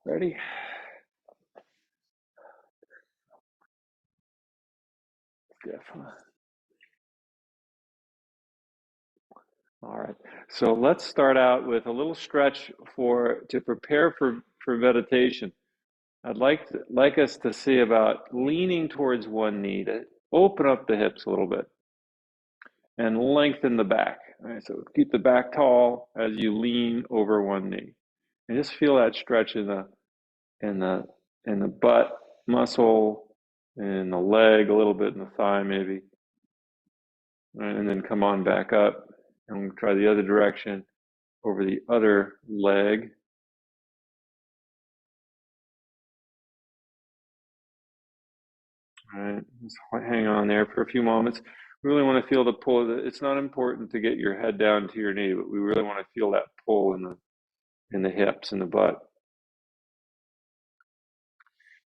Ready? Good. All right. So let's start out with a little stretch to prepare for meditation. I'd like us to see about leaning towards one knee to open up the hips a little bit and lengthen the back. All right. So keep the back tall as you lean over one knee, and just feel that stretch in the in the butt muscle, in the leg, a little bit in the thigh maybe. Right, and then come on back up and we'll try the other direction over the other leg. All right, just hang on there for a few moments. We really want to feel the pull. It's not important to get your head down to your knee, but we really want to feel that pull in the hips and the butt.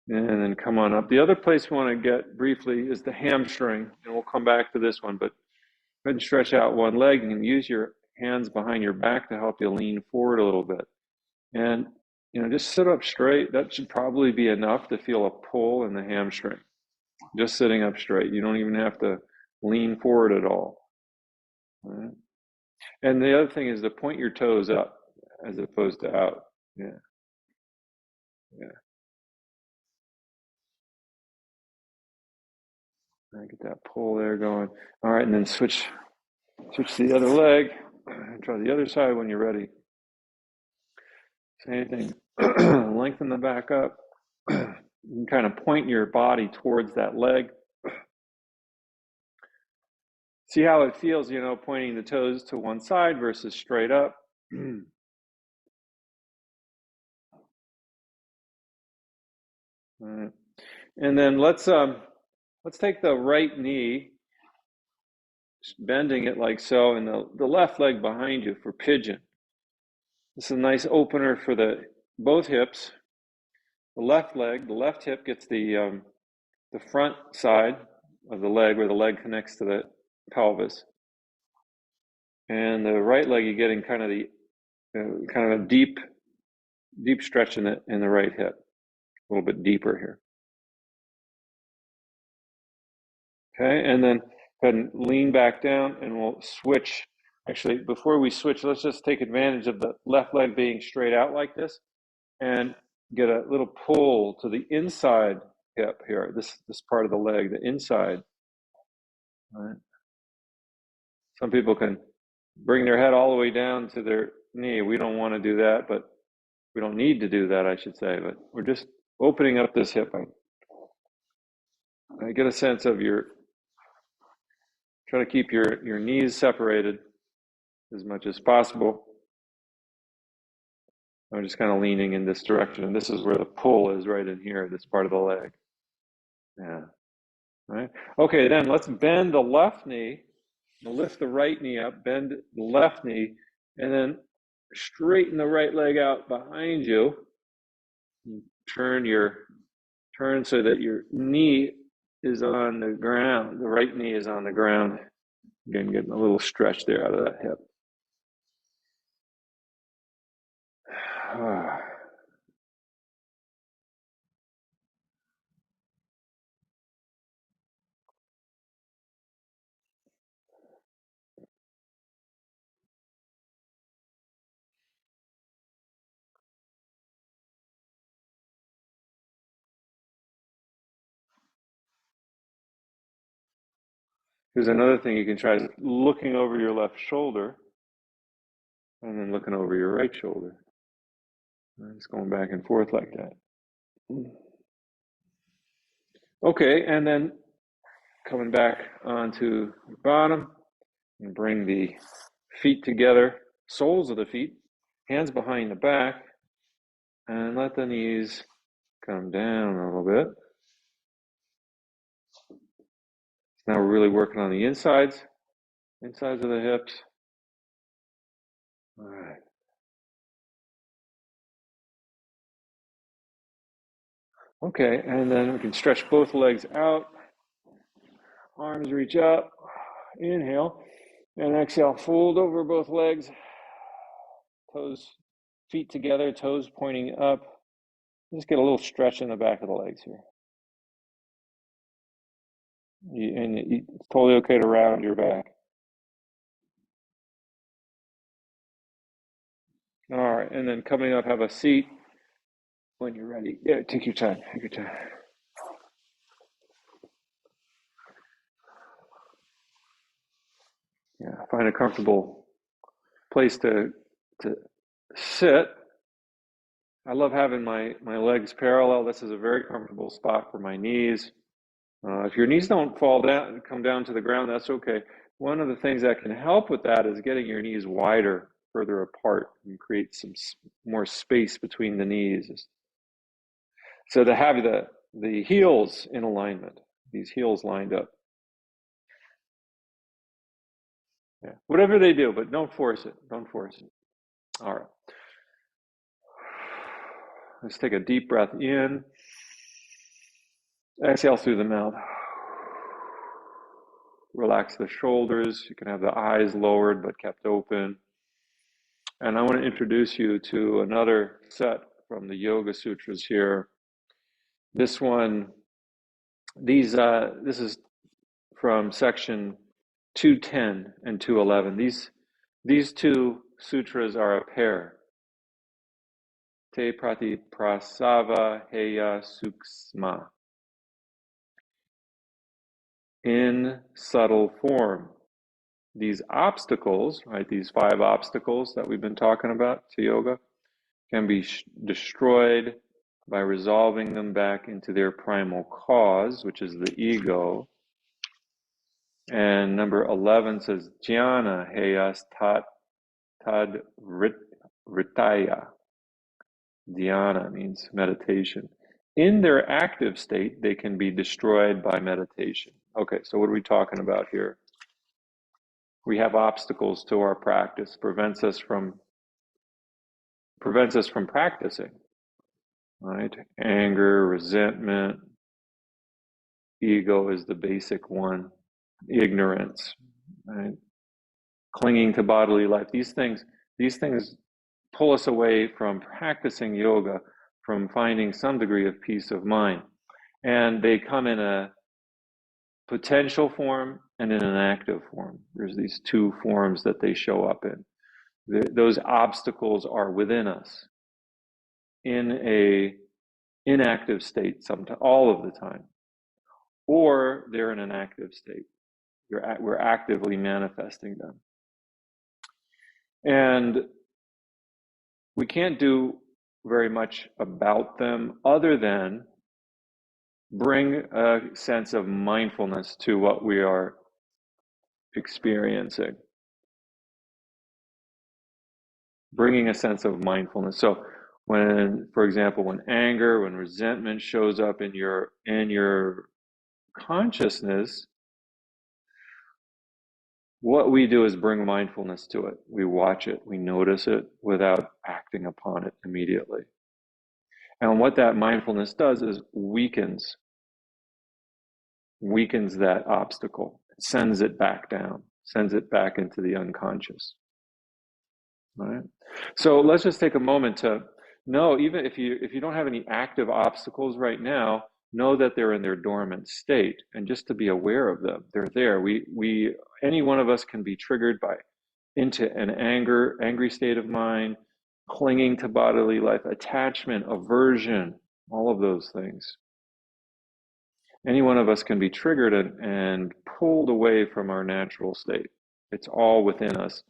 And then come on up. The other place we want to get briefly is the hamstring, and we'll come back to this one, but go ahead and stretch out one leg and use your hands behind your back to help you lean forward a little bit. And just sit up straight. That should probably be enough to feel a pull in the hamstring. Just sitting up straight. You don't even have to lean forward at all. All right? And the other thing is to point your toes up as opposed to out. Yeah, yeah. I get that pull there going. All right, and then switch to the other leg. Try the other side when you're ready. Same thing. Lengthen the back up. You can kind of point your body towards that leg. See how it feels, pointing the toes to one side versus straight up. All right. And then let's take the right knee, bending it like so, and the left leg behind you for pigeon. This is a nice opener for both hips. The left hip gets the front side of the leg where the leg connects to the pelvis, and the right leg you're getting kind of a deep stretch in the right hip, a little bit deeper here. Okay, and then go ahead and lean back down and we'll switch. Actually, before we switch, let's just take advantage of the left leg being straight out like this and get a little pull to the inside hip here, this part of the leg, the inside. All right. Some people can bring their head all the way down to their knee. We don't want to do that, but we don't need to do that, I should say, but we're just opening up this hip. I get a sense of try to keep your knees separated as much as possible. I'm just kind of leaning in this direction, and this is where the pull is, right in here, this part of the leg. Yeah. All right. Okay, then let's bend the left knee. We'll lift the right knee up, bend the left knee, and then straighten the right leg out behind you. Turn so that your knee is on the ground. The right knee is on the ground. Again, getting a little stretch there out of that hip. Here's another thing you can try: looking over your left shoulder and then looking over your right shoulder. Just going back and forth like that. Okay, and then coming back onto the bottom and bring the feet together, soles of the feet, hands behind the back, and let the knees come down a little bit. Now we're really working on the insides of the hips. All right. Okay, and then we can stretch both legs out. Arms reach up. Inhale. And exhale, fold over both legs. Feet together, toes pointing up. Just get a little stretch in the back of the legs here. It's totally okay to round your back. All right, and then coming up, have a seat when you're ready. Yeah, take your time. Take your time. Yeah, find a comfortable place to sit. I love having my legs parallel. This is a very comfortable spot for my knees. If your knees don't fall down and come down to the ground, that's okay. One of the things that can help with that is getting your knees wider, further apart, and create some more space between the knees. So to have the heels in alignment, these heels lined up. Yeah. Whatever they do, but don't force it. Don't force it. All right. Let's take a deep breath in. Exhale through the mouth. Relax the shoulders. You can have the eyes lowered but kept open. And I want to introduce you to another set from the Yoga Sutras here. This one, this is from section 210 and 211. These two sutras are a pair. Te prati prasava heya suksma. In subtle form. These obstacles, right, these 5 obstacles that we've been talking about to yoga, can be destroyed by resolving them back into their primal cause, which is the ego. And number 11 says, Jnana heyas tad ritaya. Dhyana means meditation. In their active state, they can be destroyed by meditation. Okay, so what are we talking about here? We have obstacles to our practice, prevents us from practicing, right? Anger, resentment, ego is the basic one, ignorance, right? Clinging to bodily life. These things pull us away from practicing yoga, from finding some degree of peace of mind. And they come in a potential form and in an active form. There's these 2 forms that they show up in. Those obstacles are within us in a inactive state sometimes, all of the time, or they're in an active state. We're actively manifesting them. And we can't do very much about them other than bring a sense of mindfulness to what we are experiencing. Bringing a sense of mindfulness. So when, for example, when anger, when resentment shows up in your consciousness, what we do is bring mindfulness to it. We watch it, we notice it without acting upon it immediately. And what that mindfulness does is weakens that obstacle, sends it back down, sends it back into the unconscious. All right. So let's just take a moment to know, even if you don't have any active obstacles right now, know that they're in their dormant state, and just to be aware of them. They're there. We any one of us can be triggered into an angry state of mind, clinging to bodily life, attachment, aversion, all of those things. Any one of us can be triggered and pulled away from our natural state. It's all within us.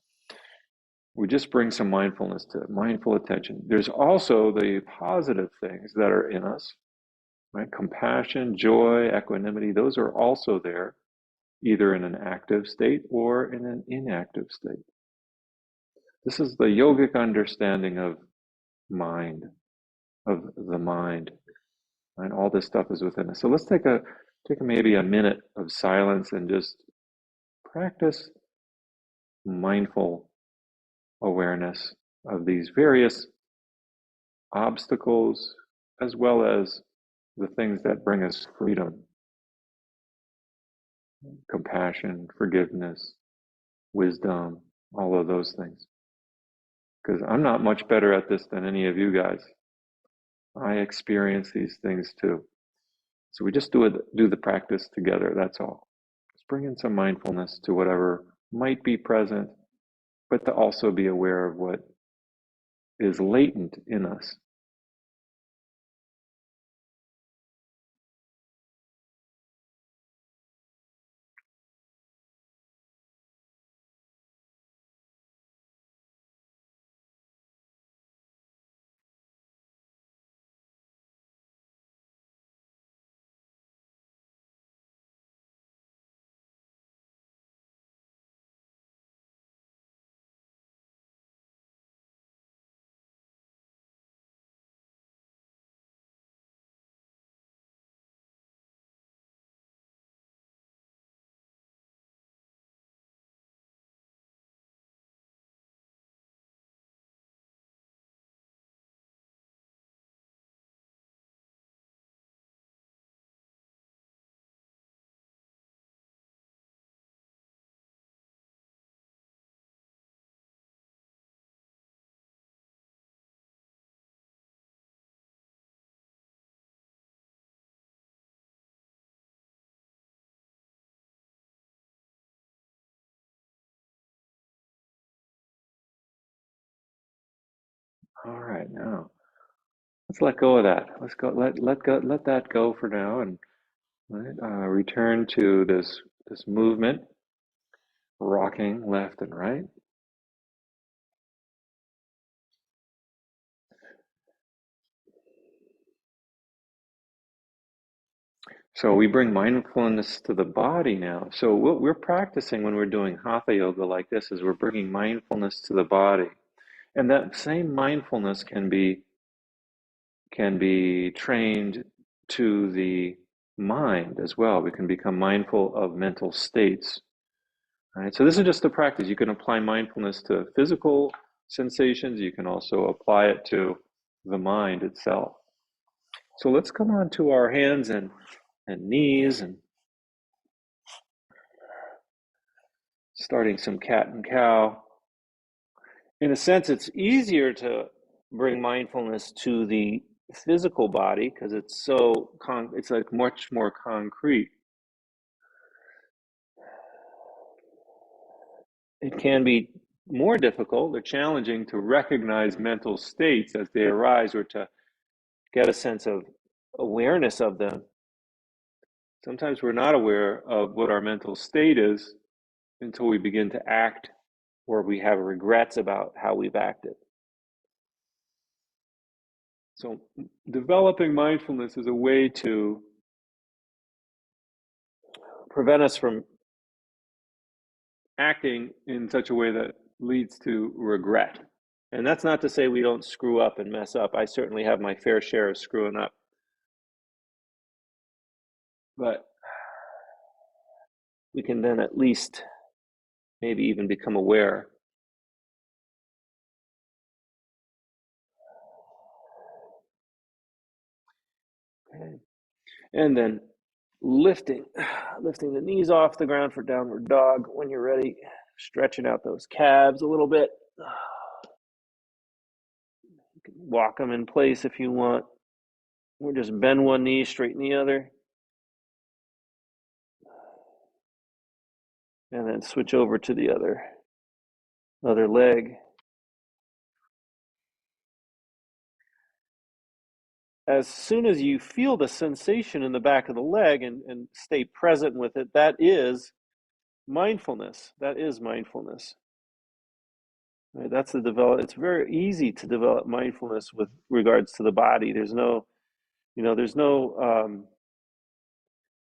We just bring some mindfulness to it, mindful attention. There's also the positive things that are in us, right? Compassion, joy, equanimity, those are also there, either in an active state or in an inactive state. This is the yogic understanding of mind, of the mind. Right? All this stuff is within us. So let's take maybe a minute of silence and just practice mindful awareness of these various obstacles, as well as the things that bring us freedom, compassion, forgiveness, wisdom, all of those things. Because I'm not much better at this than any of you guys. I experience these things too. So we just do the practice together, that's all. Just bring in some mindfulness to whatever might be present, but to also be aware of what is latent in us. All right, now let's let go of that. Let's go. Let that go for now, and return to this movement, rocking left and right. So we bring mindfulness to the body now. So what we're practicing when we're doing hatha yoga like this is we're bringing mindfulness to the body, and that same mindfulness can be trained to the mind as well. We can become mindful of mental states. Right? So this is just a practice. You can apply mindfulness to physical sensations. You can also apply it to the mind itself. So let's come on to our hands and knees and starting some cat and cow. In a sense, it's easier to bring mindfulness to the physical body because it's like much more concrete. It can be more difficult or challenging to recognize mental states as they arise or to get a sense of awareness of them. Sometimes we're not aware of what our mental state is until we begin to act or we have regrets about how we've acted. So, developing mindfulness is a way to prevent us from acting in such a way that leads to regret. And that's not to say we don't screw up and mess up. I certainly have my fair share of screwing up. But we can then at least maybe even become aware. Okay. And then lifting the knees off the ground for downward dog when you're ready, stretching out those calves a little bit. You can walk them in place if you want, or just bend one knee, straighten the other, and then switch over to the other leg. As soon as you feel the sensation in the back of the leg and stay present with it, that is mindfulness. That is mindfulness. Right? It's very easy to develop mindfulness with regards to the body. There's no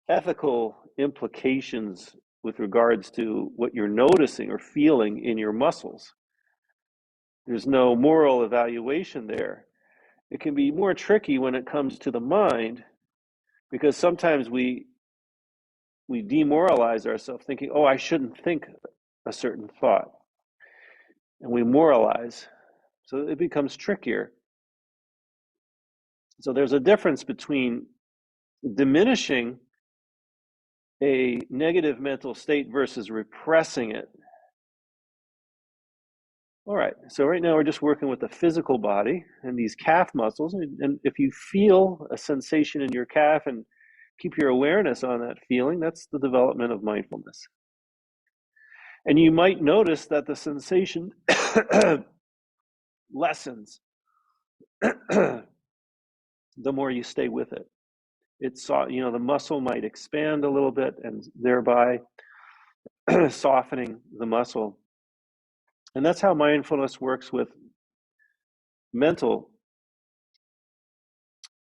ethical implications with regards to what you're noticing or feeling in your muscles. There's no moral evaluation there. It can be more tricky when it comes to the mind because sometimes we demoralize ourselves thinking, oh, I shouldn't think a certain thought. And we moralize. So it becomes trickier. So there's a difference between diminishing a negative mental state versus repressing it. All right, so right now we're just working with the physical body and these calf muscles. And if you feel a sensation in your calf and keep your awareness on that feeling, that's the development of mindfulness. And you might notice that the sensation lessens the more you stay with it. The muscle might expand a little bit and thereby softening the muscle. And that's how mindfulness works with mental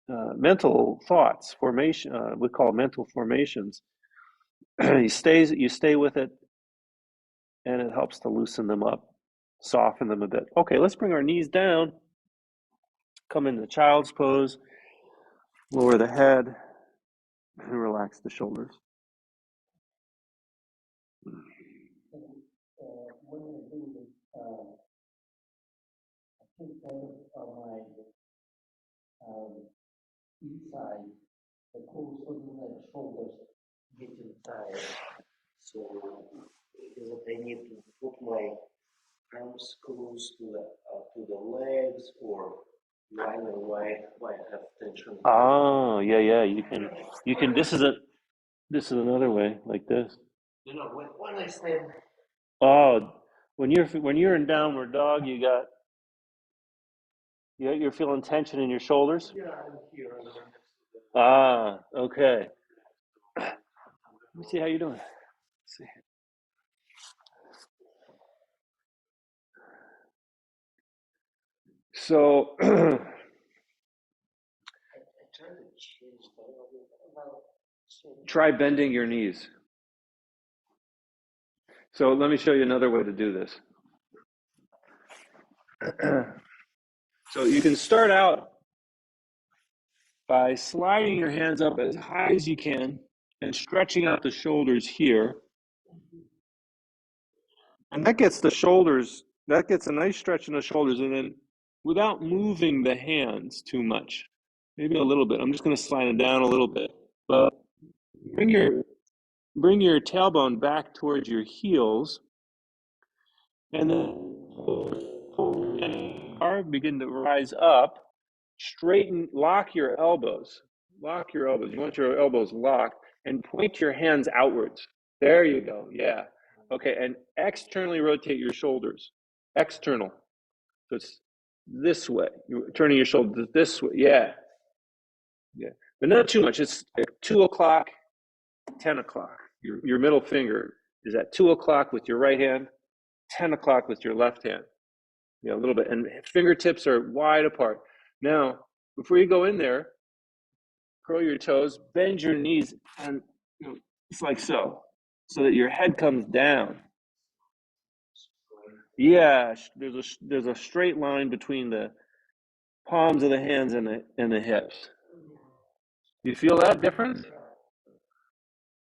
mental thoughts formation. We call mental formations. You stay with it, and it helps to loosen them up, soften them a bit. Okay, let's bring our knees down. Come into child's pose. Lower the head and relax the shoulders. When I do this, I think of my inside, the core and shoulders getting tired. So I need to put my arms close to the legs or line and why I have tension. Oh, yeah, yeah. You can. This is another way, like this. When I stand. Oh, when you're in downward dog, you're feeling tension in your shoulders. Yeah, I'm here. Ah, okay. Let me see how you're doing. Let's see. So try bending your knees. So let me show you another way to do this. So you can start out by sliding your hands up as high as you can and stretching out the shoulders here. And that gets a nice stretch in the shoulders, and then without moving the hands too much, maybe a little bit. I'm just going to slide it down a little bit. But bring your tailbone back towards your heels, and then begin to rise up. Straighten, lock your elbows. Lock your elbows. You want your elbows locked, and point your hands outwards. There you go. Yeah. Okay, and externally rotate your shoulders. External. So it's this way. You're turning your shoulders this way. Yeah. Yeah. But not too much. It's at 2 o'clock, 10 o'clock. Your middle finger is at 2 o'clock with your right hand, 10 o'clock with your left hand. Yeah, a little bit. And fingertips are wide apart. Now, before you go in there, curl your toes, bend your knees, and it's like so that your head comes down. Yeah, there's a straight line between the palms of the hands and the hips. You feel that difference?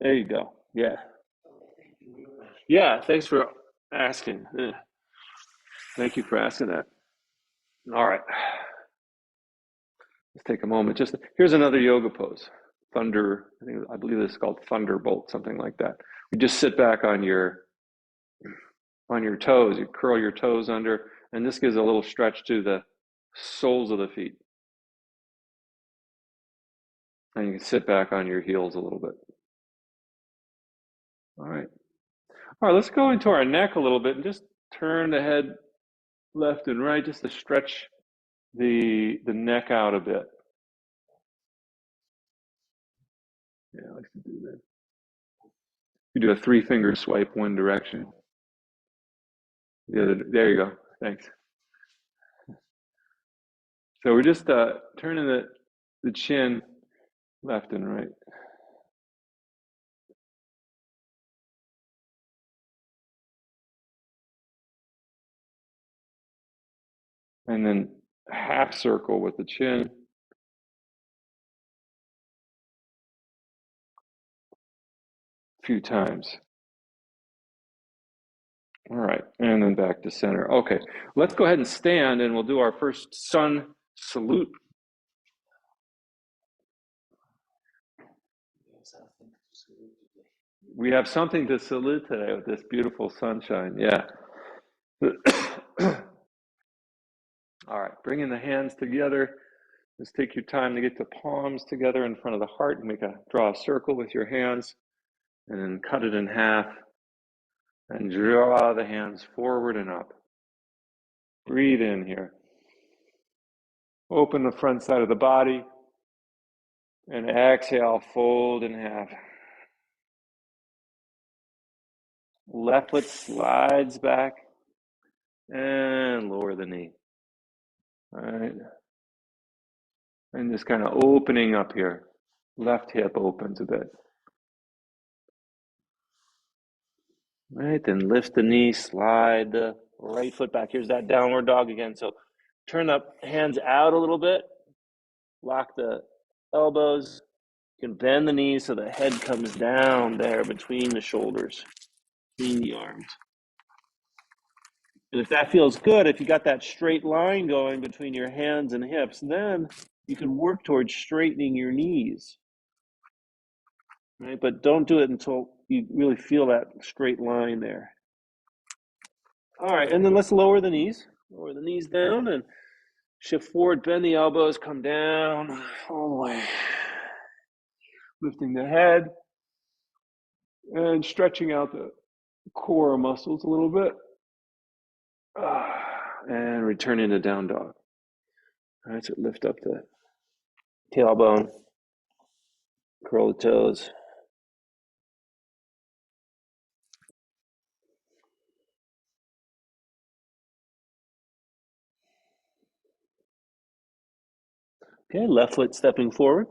There you go. Yeah. Yeah, thanks for asking. Thank you for asking that. All right. Let's take a moment. Here's another yoga pose. Thunder, I believe this is called Thunderbolt, something like that. You just sit back on your toes. You curl your toes under, and this gives a little stretch to the soles of the feet. And you can sit back on your heels a little bit. All right. All right, let's go into our neck a little bit and just turn the head left and right just to stretch the neck out a bit. Yeah, I like to do that. You do a 3-finger swipe one direction. There you go. Thanks. So we're just turning the chin left and right. And then half circle with the chin. A few times. All right, and then back to center. Okay, let's go ahead and stand and we'll do our first sun salute. We have something to salute today with this beautiful sunshine. Yeah. Bringing the hands together. Just take your time to get the palms together in front of the heart and draw a circle with your hands, and then cut it in half and draw the hands forward and up. Breathe in here. Open the front side of the body and exhale, fold in half. Left foot slides back and lower the knee. All right. And just kind of opening up here. Left hip opens a bit. All right, then lift the knee, slide the right foot back. Here's that downward dog again. So turn the hands out a little bit. Lock the elbows. You can bend the knees so the head comes down there between the shoulders, between the arms. And if that feels good, if you got that straight line going between your hands and hips, then you can work towards straightening your knees. Right? But don't do it until you really feel that straight line there. All right, and then let's lower the knees. Lower the knees down and shift forward, bend the elbows, come down all the way. Lifting the head and stretching out the core muscles a little bit. And returning to down dog. All right, so lift up the tailbone, curl the toes. Okay, left foot stepping forward.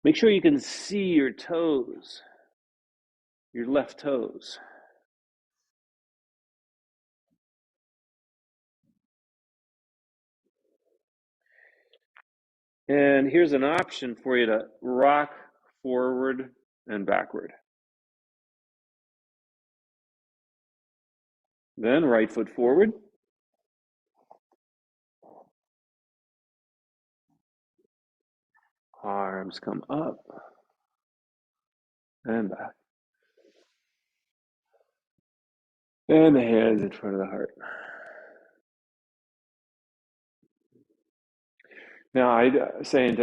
Make sure you can see your toes, your left toes. And here's an option for you to rock forward and backward. Then right foot forward. Arms come up and back. And the hands in front of the heart. Now, I saying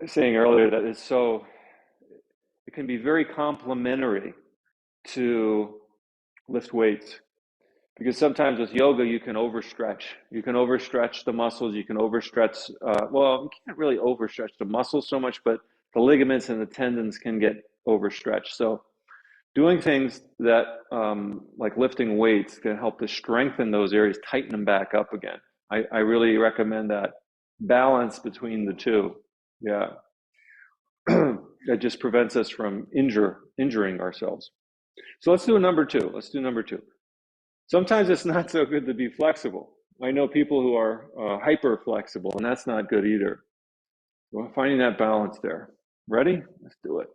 earlier that it can be very complementary to lift weights, because sometimes with yoga you can overstretch. You can overstretch the muscles. You can overstretch. Well, you can't really overstretch the muscles so much, but the ligaments and the tendons can get overstretched. So, doing things that like lifting weights can help to strengthen those areas, tighten them back up again. I really recommend that balance between the two. Yeah. That just prevents us from injuring ourselves. So let's do a number two. Let's do number two. Sometimes it's not so good to be flexible. I know people who are hyper flexible, and that's not good either. So finding that balance there. Ready? Let's do it.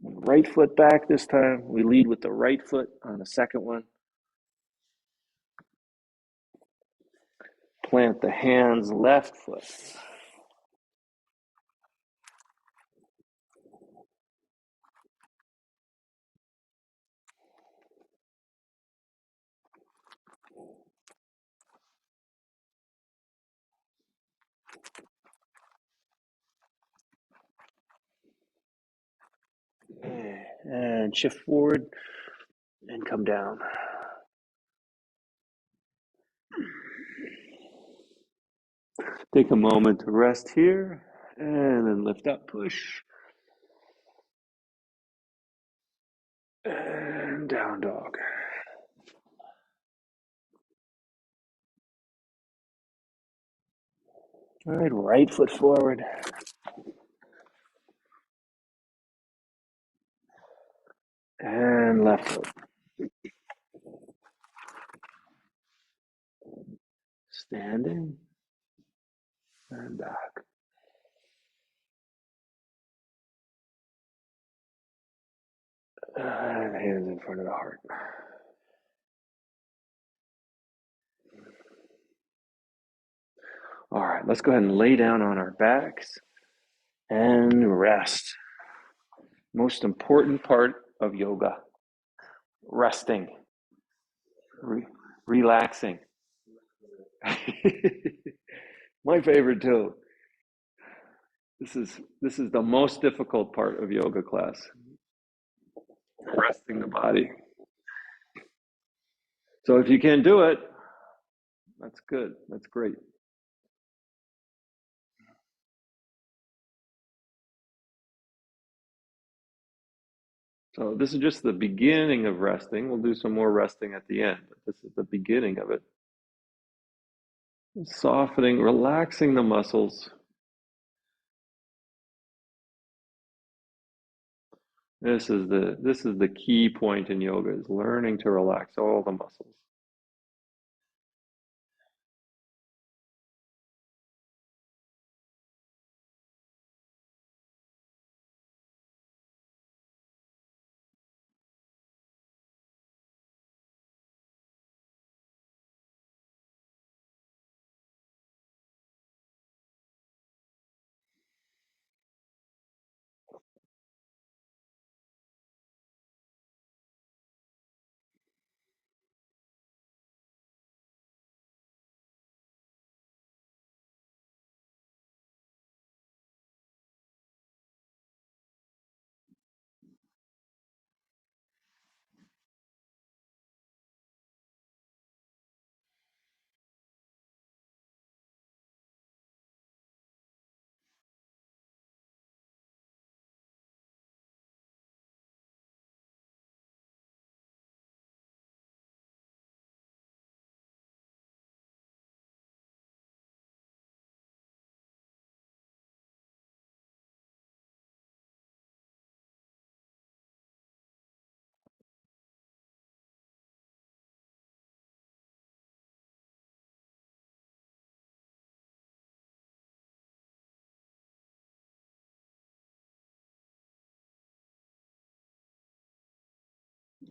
Right foot back this time. We lead with the right foot on the second one. Plant the hands, left foot. And shift forward and come down. Take a moment to rest here and then lift up, push. And down dog. All right foot forward. And left foot. Standing and back. And hands in front of the heart. All right, let's go ahead and lay down on our backs and rest. Most important part of yoga, resting, relaxing. My favorite too. This is the most difficult part of yoga class, resting the body. So if you can do it, that's good. That's great. So this is just the beginning of resting. We'll do some more resting at the end, but this is the beginning of it. Softening, relaxing the muscles. This is the key point in yoga is learning to relax all the muscles.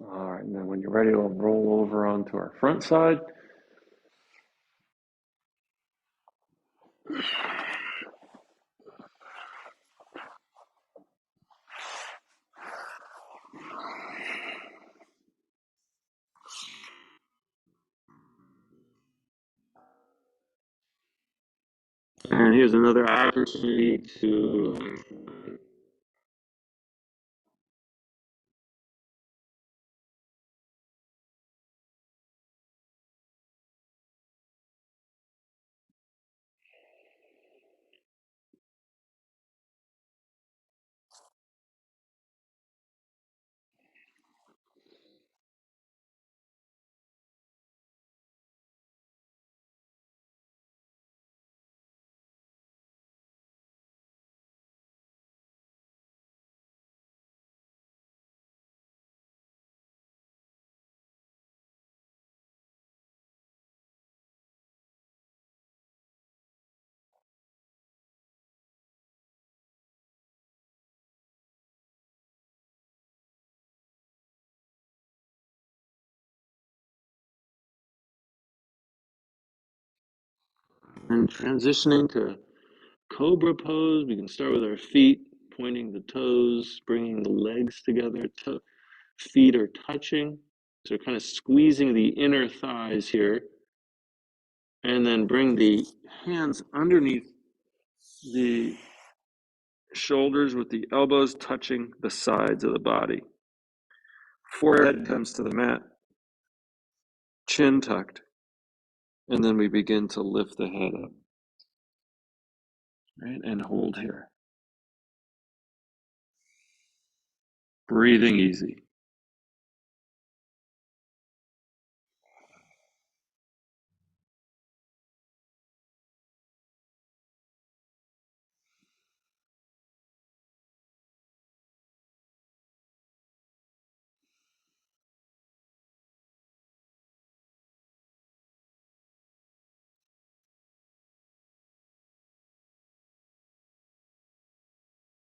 All right, and then when you're ready, we'll roll over onto our front side. And here's another opportunity to and transitioning to cobra pose. We can start with our feet, pointing the toes, bringing the legs together. Feet are touching. So kind of squeezing the inner thighs here. And then bring the hands underneath the shoulders with the elbows touching the sides of the body. Forehead comes to the mat, chin tucked. And then we begin to lift the head up, right? And hold here. Breathing easy.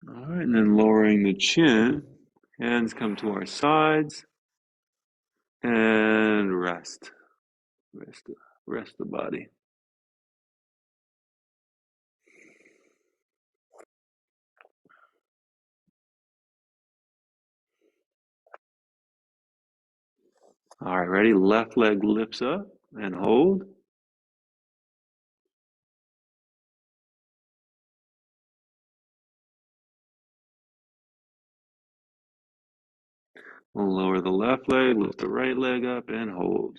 All right, and then lowering the chin, hands come to our sides, and rest. Rest the body. All right, ready? Left leg lifts up and hold. We'll lower the left leg, lift the right leg up and hold.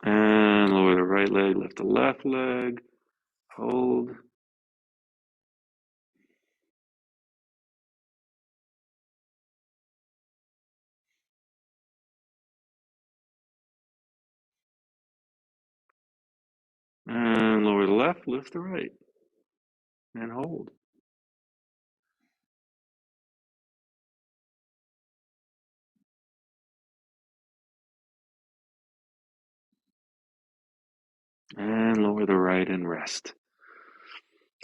And lower the right leg, lift the left leg, hold. And lower the left, lift the right, and hold. And lower the right and rest.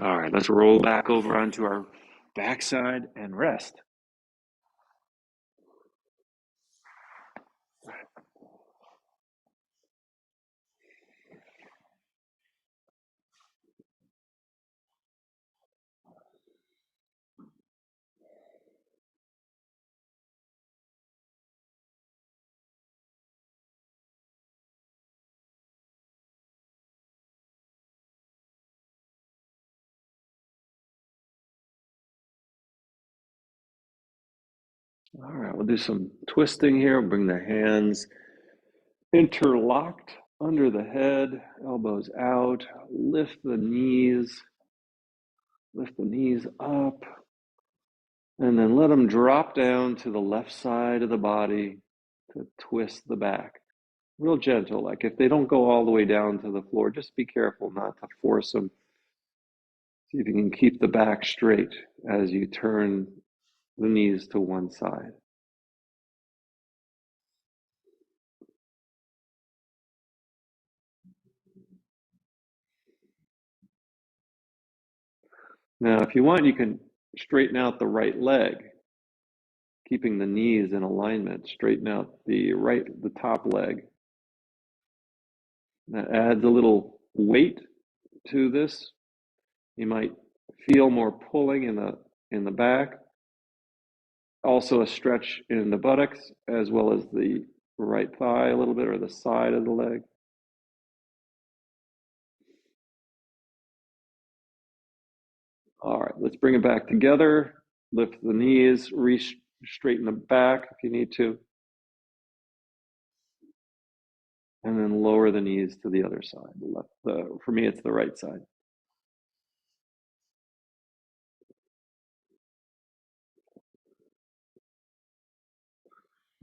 All right, let's roll back over onto our backside and rest. All right, we'll do some twisting here. Bring the hands interlocked under the head, elbows out. Lift the knees up, and then let them drop down to the left side of the body to twist the back. Real gentle, like if they don't go all the way down to the floor, just be careful not to force them. See if you can keep the back straight as you turn the knees to one side. Now, if you want, you can straighten out the right leg, keeping the knees in alignment. Straighten out the top leg. That adds a little weight to this. You might feel more pulling in the back, also a stretch in the buttocks, as well as the right thigh a little bit, or the side of the leg. All right, let's bring it back together. Lift the knees, straighten the back if you need to, and then lower the knees to the other side. For me, it's the right side.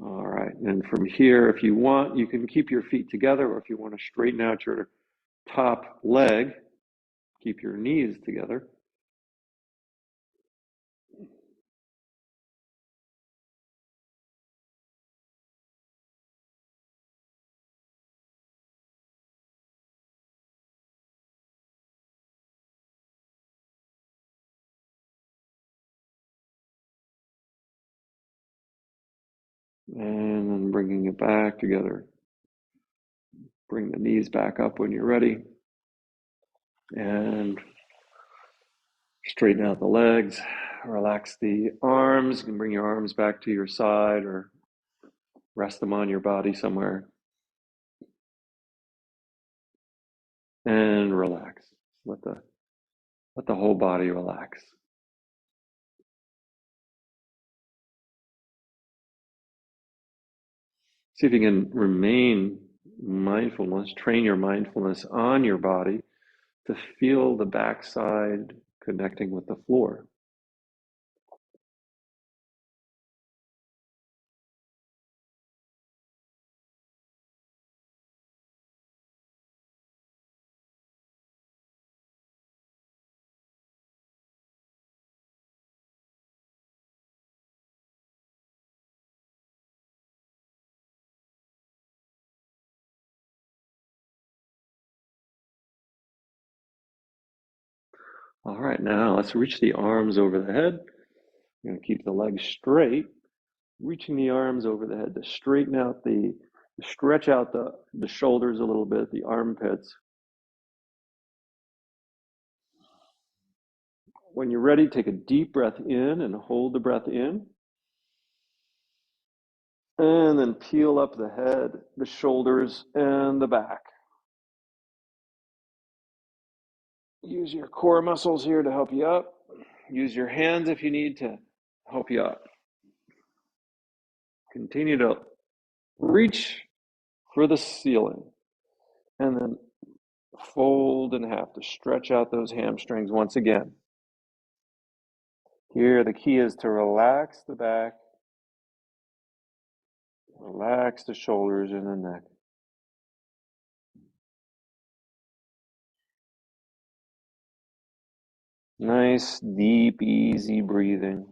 All right, and from here, if you want, you can keep your feet together, or if you want to straighten out your top leg, keep your knees together. And then bringing it back together. Bring the knees back up when you're ready. And straighten out the legs. Relax the arms. You can bring your arms back to your side or rest them on your body somewhere. And relax. Let the whole body relax. See if you can remain mindfulness, train your mindfulness on your body to feel the backside connecting with the floor. All right, now let's reach the arms over the head. You're going to keep the legs straight, reaching the arms over the head to straighten out the Stretch out the shoulders a little bit, the armpits. When you're ready, take a deep breath in and hold the breath in. And then peel up the head, the shoulders, and the back. Use your core muscles here to help you up. Use your hands if you need to help you up. Continue to reach for the ceiling. And then fold in half to stretch out those hamstrings once again. Here, the key is to relax the back, relax the shoulders and the neck. Nice, deep, easy breathing.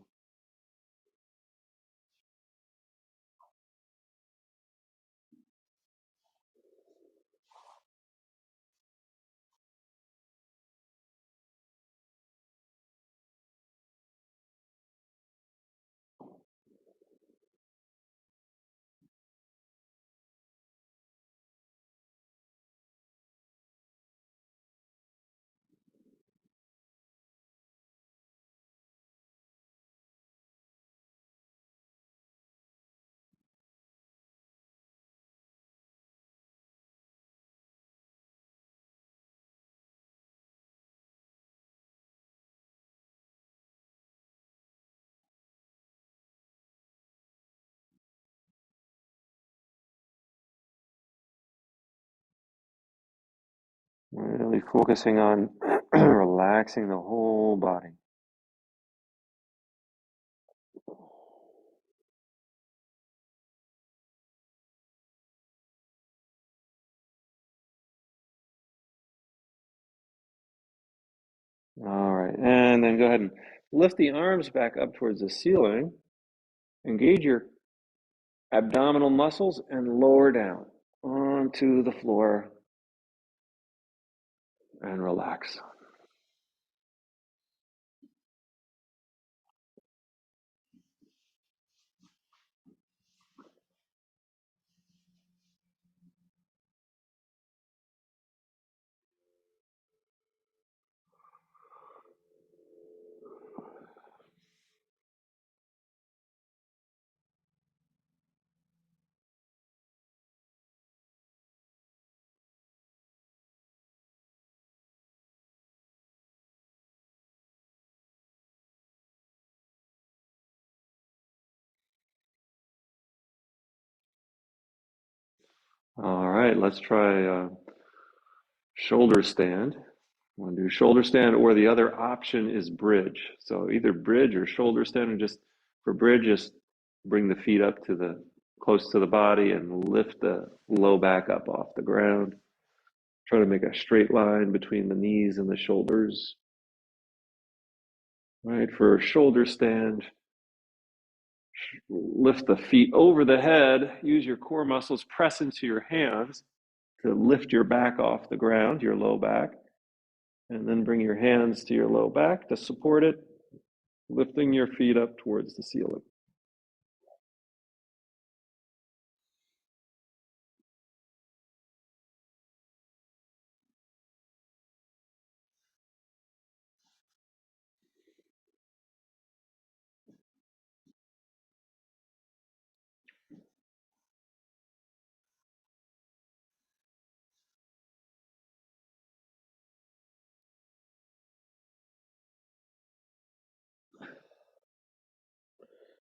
Really focusing on relaxing the whole body. All right, and then go ahead and lift the arms back up towards the ceiling. Engage your abdominal muscles and lower down onto the floor and relax. All right, let's try shoulder stand. Want to do shoulder stand, or the other option is bridge. So either bridge or shoulder stand, and just for bridge, just bring the feet up to the close to the body and lift the low back up off the ground. Try to make a straight line between the knees and the shoulders. Right, for shoulder stand, lift the feet over the head. Use your core muscles, press into your hands to lift your back off the ground, your low back. And then bring your hands to your low back to support it, lifting your feet up towards the ceiling.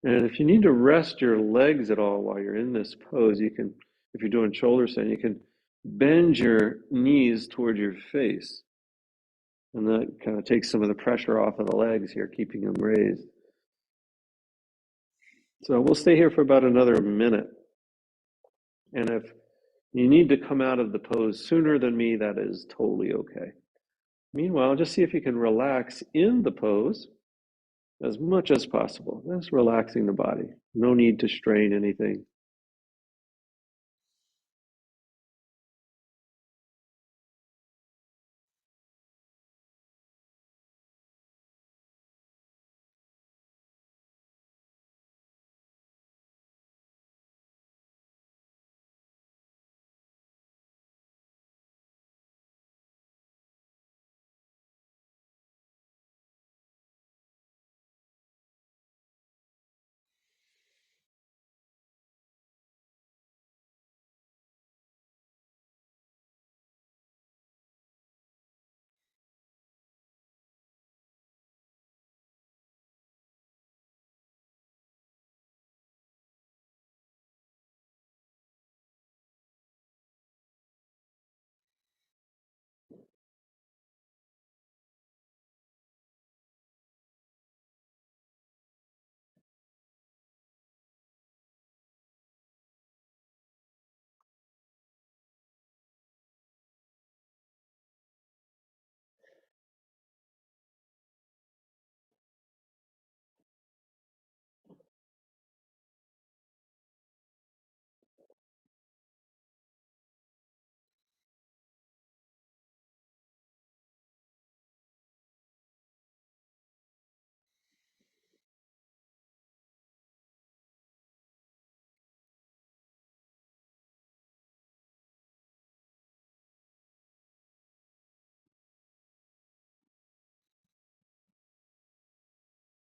And if you need to rest your legs at all while you're in this pose, you can, if you're doing shoulder stand, you can bend your knees toward your face. And that kind of takes some of the pressure off of the legs here, keeping them raised. So we'll stay here for about another minute. And if you need to come out of the pose sooner than me, that is totally okay. Meanwhile, just see if you can relax in the pose as much as possible. That's relaxing the body. No need to strain anything.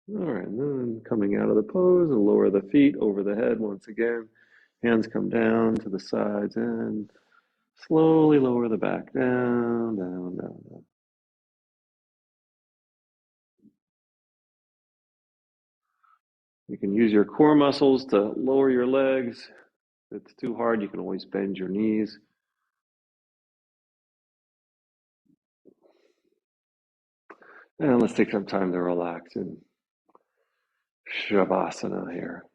All right, and then coming out of the pose and lower the feet over the head once again. Hands come down to the sides and slowly lower the back down, down, down, down. You can use your core muscles to lower your legs. If it's too hard, you can always bend your knees. And let's take some time to relax in Shavasana here.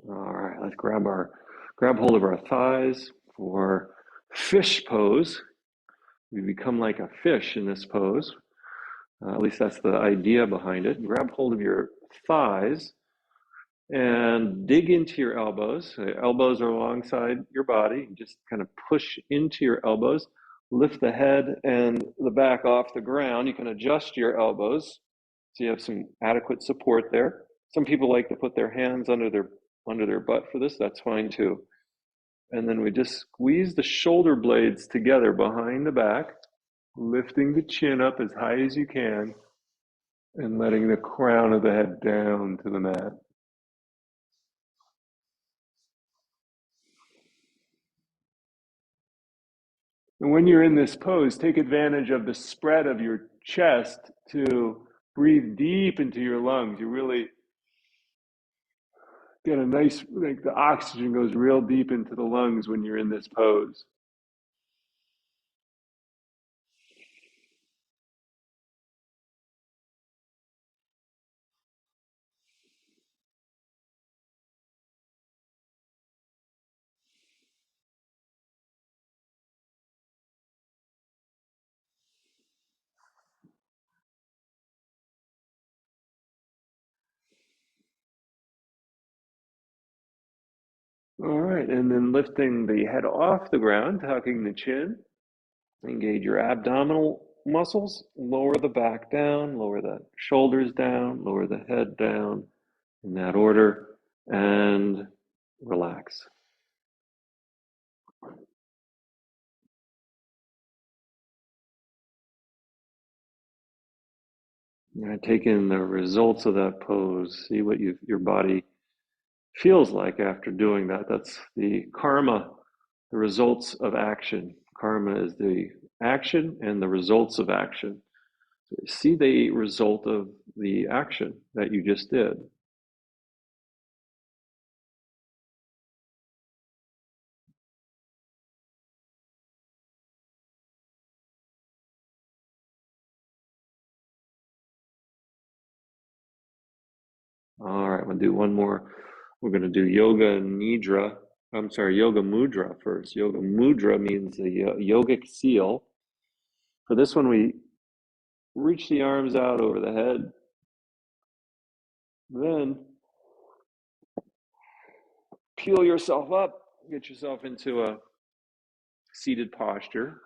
All right, let's grab hold of our thighs for fish pose. We become like a fish in this pose. At least that's the idea behind it. Grab hold of your thighs and dig into your elbows. The elbows are alongside your body. Just kind of push into your elbows. Lift the head and the back off the ground. You can adjust your elbows so you have some adequate support there. Some people like to put their hands under their butt for this. That's fine too. And then we just squeeze the shoulder blades together behind the back, lifting the chin up as high as you can and letting the crown of the head down to the mat. And when you're in this pose, take advantage of the spread of your chest to breathe deep into your lungs. You really get a nice, like the oxygen goes real deep into the lungs when you're in this pose. All right, and then lifting the head off the ground, tucking the chin, engage your abdominal muscles, lower the back down, lower the shoulders down, lower the head down in that order, and relax. Now take in the results of that pose. See what your body feels like after doing that. That's the karma, the results of action. Karma is the action and the results of action. So see the result of the action that you just did. All right, we'll do one more. We're going to do yoga nidra. I'm sorry, yoga mudra first. Yoga mudra means the yogic seal. For this one, we reach the arms out over the head. Then peel yourself up, get yourself into a seated posture.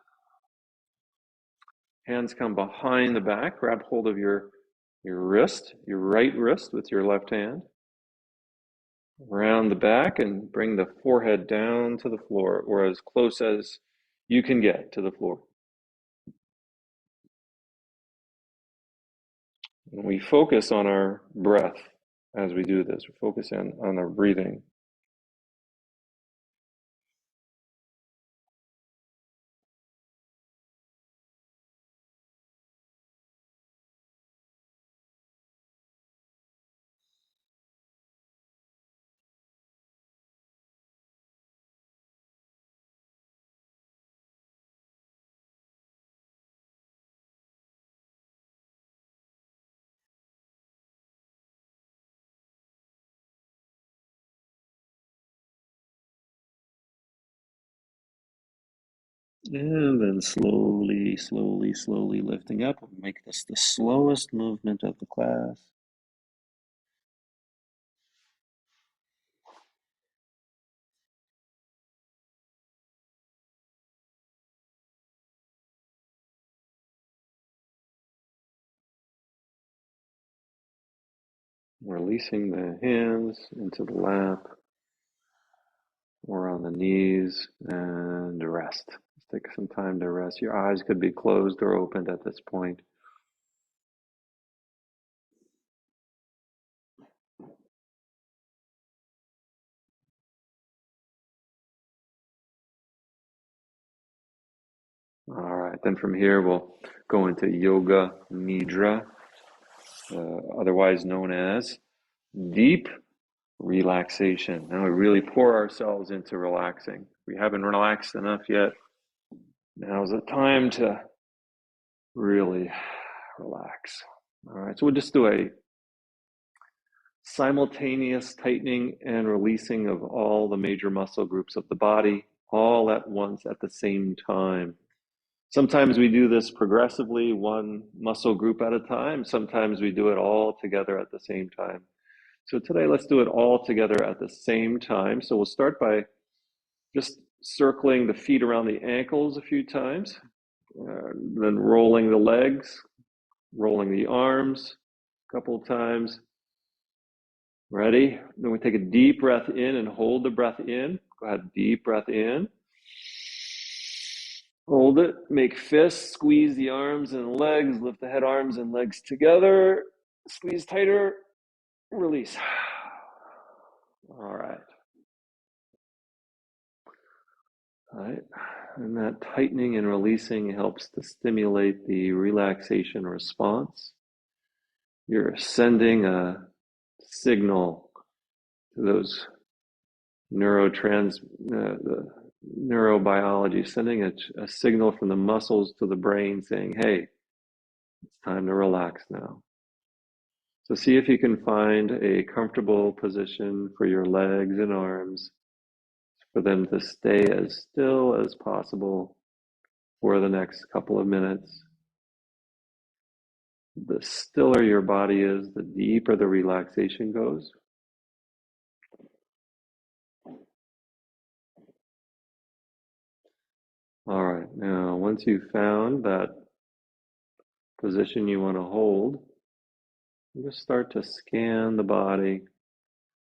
Hands come behind the back. Grab hold of your wrist, your right wrist with your left hand. Around the back and bring the forehead down to the floor or as close as you can get to the floor. And we focus on our breath as we do this. We focus on our breathing. And then slowly, slowly, slowly lifting up. We'll make this the slowest movement of the class. Releasing the hands into the lap or on the knees and rest. Let's take some time to rest. Your eyes could be closed or opened at this point. All right, then from here we'll go into Yoga Nidra, otherwise known as deep relaxation. Now we really pour ourselves into relaxing. We haven't relaxed enough yet. Now's the time to really relax. All right, so we'll just do a simultaneous tightening and releasing of all the major muscle groups of the body, all at once at the same time. Sometimes we do this progressively, one muscle group at a time. Sometimes we do it all together at the same time. So today, let's do it all together at the same time. So we'll start by just circling the feet around the ankles a few times, then rolling the legs, rolling the arms a couple of times. Ready? Then we take a deep breath in and hold the breath in. Go ahead, deep breath in. Hold it. Make fists. Squeeze the arms and legs. Lift the head, arms, and legs together. Squeeze tighter. Release. All right. All right. And that tightening and releasing helps to stimulate the relaxation response. You're sending a signal to those the neurobiology, sending a signal from the muscles to the brain saying, hey, it's time to relax now. So see if you can find a comfortable position for your legs and arms, for them to stay as still as possible for the next couple of minutes. The stiller your body is, the deeper the relaxation goes. All right, now once you've found that position you want to hold, just start to scan the body,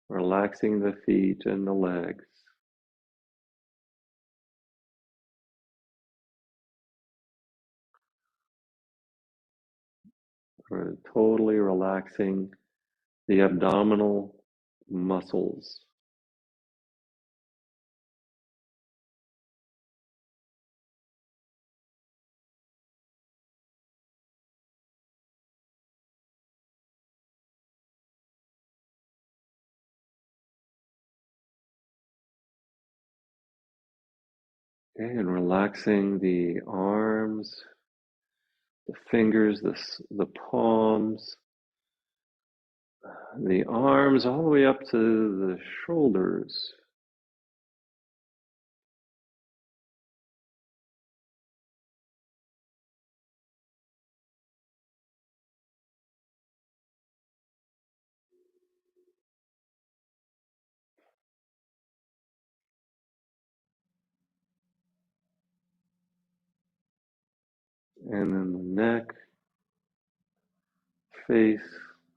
relaxing the feet and the legs. We're totally relaxing the abdominal muscles. Okay, and relaxing the arms, the fingers, the palms, the arms all the way up to the shoulders. And then the neck, face,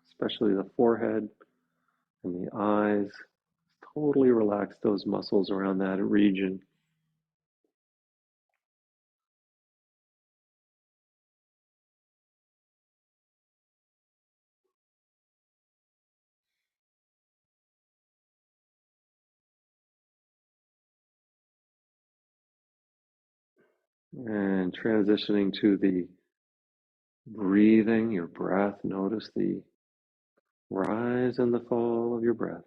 especially the forehead and the eyes. Totally relax those muscles around that region. And transitioning to the breathing, your breath, notice the rise and the fall of your breath.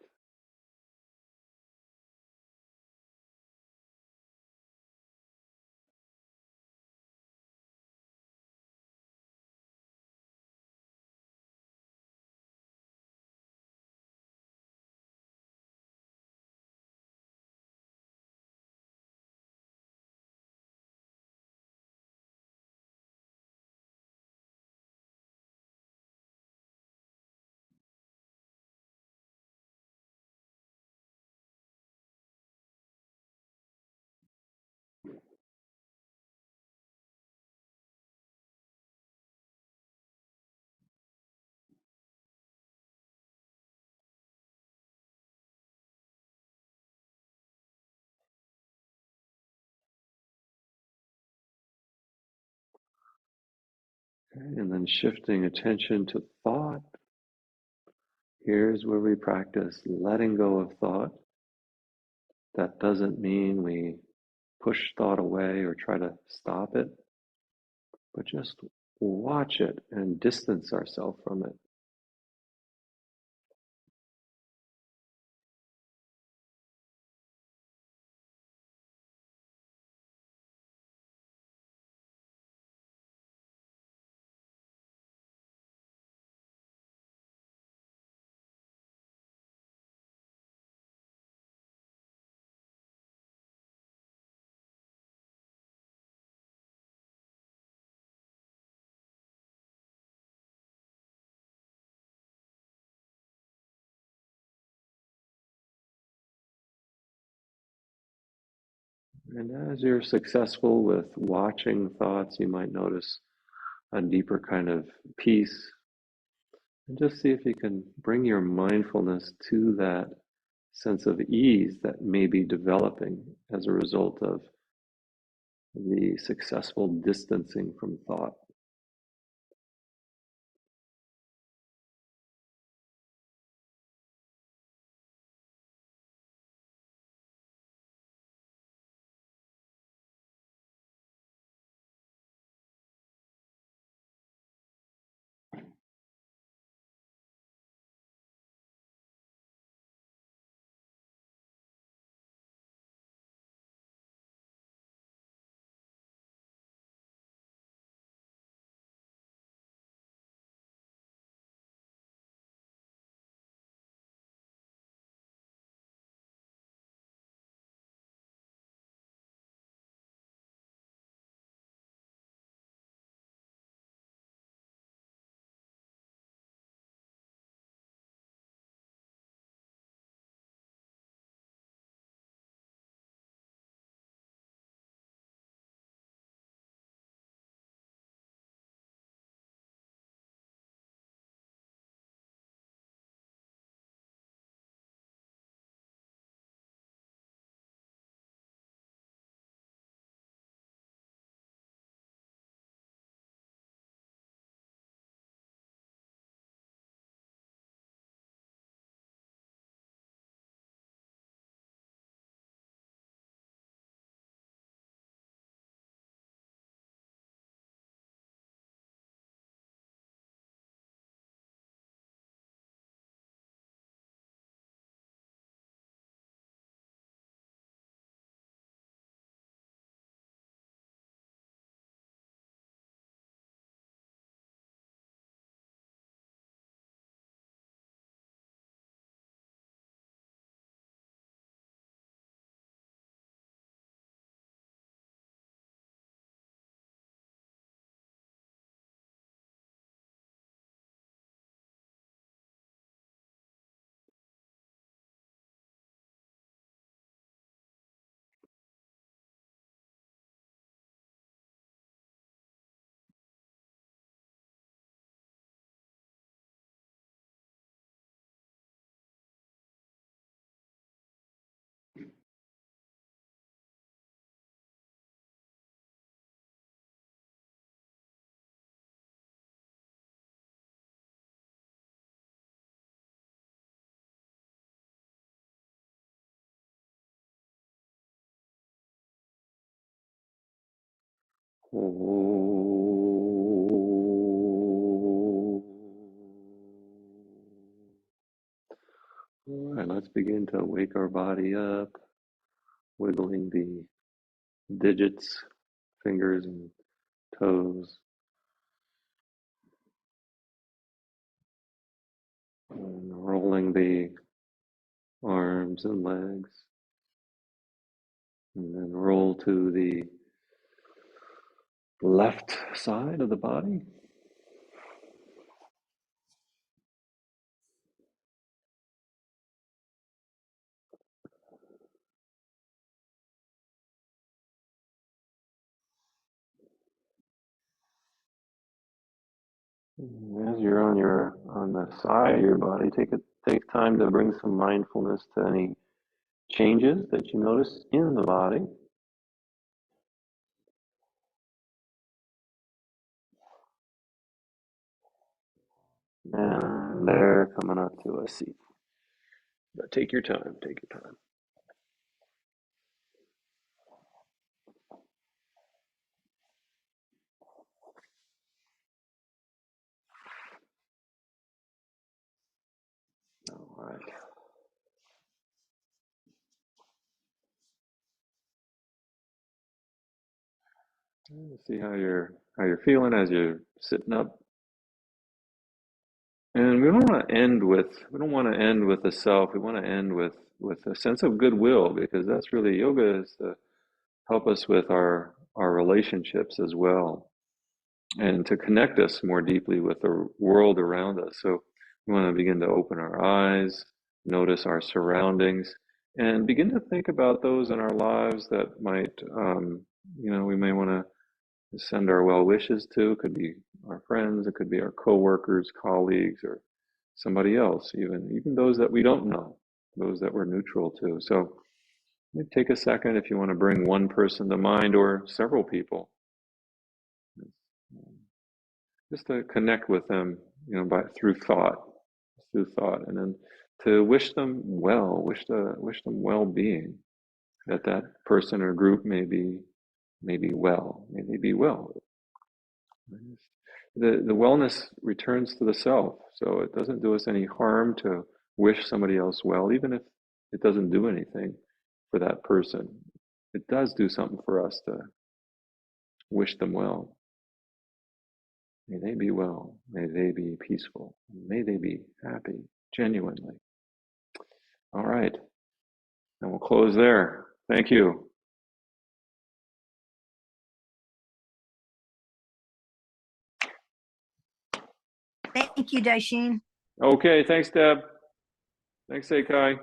And then shifting attention to thought. Here's where we practice letting go of thought. That doesn't mean we push thought away or try to stop it, but just watch it and distance ourselves from it. And as you're successful with watching thoughts, you might notice a deeper kind of peace. And just see if you can bring your mindfulness to that sense of ease that may be developing as a result of the successful distancing from thought. All right, let's begin to wake our body up, wiggling the digits, fingers, and toes, and rolling the arms and legs, and then roll to the left side of the body. As you're on the side of your body, take time to bring some mindfulness to any changes that you notice in the body. And they're coming up to a seat. But take your time, take your time. All right. See how you're feeling as you're sitting up. And we don't want to end with the self. We want to end with a sense of goodwill, because that's really yoga is to help us with our relationships as well, and to connect us more deeply with the world around us. So we want to begin to open our eyes, notice our surroundings, and begin to think about those in our lives that might, we may want to send our well wishes to. It could be our friends, it could be our coworkers, colleagues, or somebody else, even those that we don't know, those that we're neutral to. So take a second if you want to bring one person to mind, or several people, just to connect with them, by through thought, and then to wish them well, wish them well-being, that person or group may be well, may they be well. The wellness returns to the self, so it doesn't do us any harm to wish somebody else well, even if it doesn't do anything for that person. It does do something for us to wish them well. May they be well. May they be peaceful. May they be happy, genuinely. All right. And we'll close there. Thank you. Thank you, Daishin. Okay. Thanks, Deb. Thanks, Sekai.